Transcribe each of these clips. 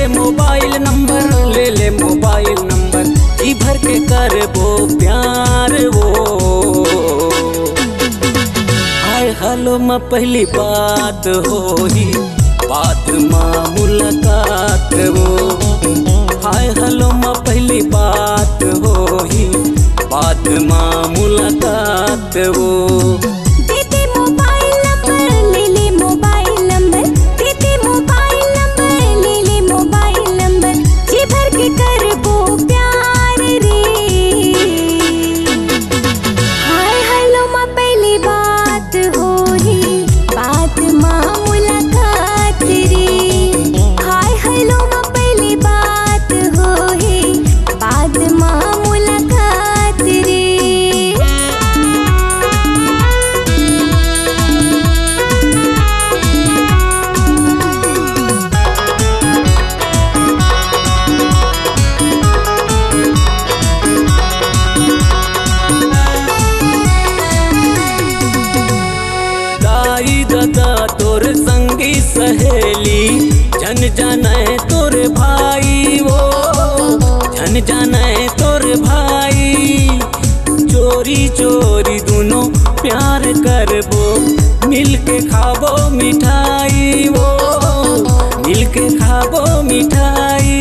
Mobile number ले ले mobile number, जी भर के कर वो प्यार वो। हाय हेलो में पहली बात होही, बात माँ मुलाकात वो। हाय हेलो में पहली बात होही, बात माँ मुलाकात वो। दादा तोर संगी सहेली, जन जाने तोर भाई वो, जन जाने तोर भाई। चोरी चोरी दोनों प्यार करबो, मिल के खाबो मिठाई वो, मिल के खाबो मिठाई।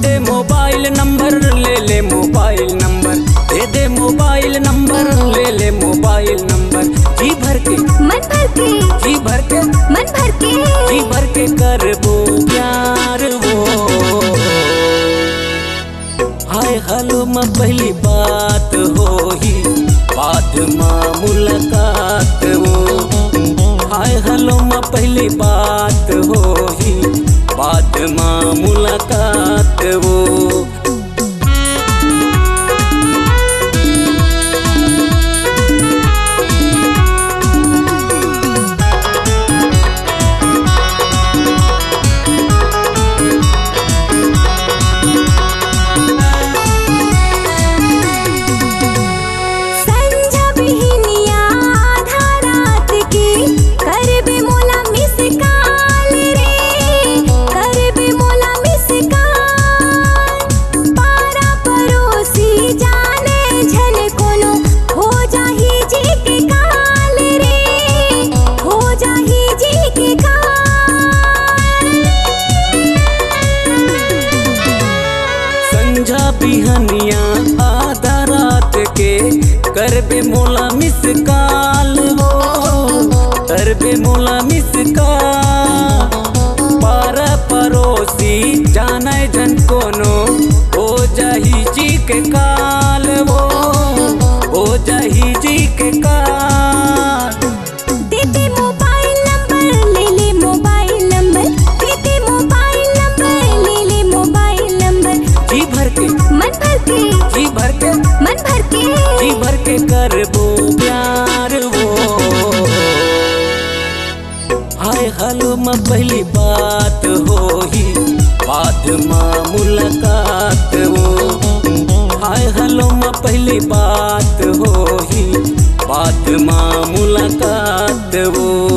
दे मोबाइल नंबर ले ले मोबाइल नंबर, दे दे मोबाइल नंबर ले ले मोबाइल नंबर। जी भर के मन भर के, जी भर के मन भर के, जी भर के करबो प्यार वो। हाय हेलो में पहली बात होही, बात माँ मुलाकात वो। हाय हेलो में पहली बात होही, बात माँ मुलाकात वो। बिहनिया आधा रात के करबे मोला मिस काल हो, करबे मोला मिस काल। पारा पड़ोसी जाने जन कोनो, हो जाही जी के काल वो, हो जाही जी के काल। दे मोबाइल नंबर ले ले मोबाइल नंबर, दे मोबाइल नंबर ले ले मोबाइल नंबर। जी भर के मन भर के, जी भर के मन भर के, जी भर के करबो प्यार वो। हाय हेलो में पहली बात होही, बात माँ मुलाकात वो। हाय हेलो में पहली बात होही, बात माँ मुलाकात वो।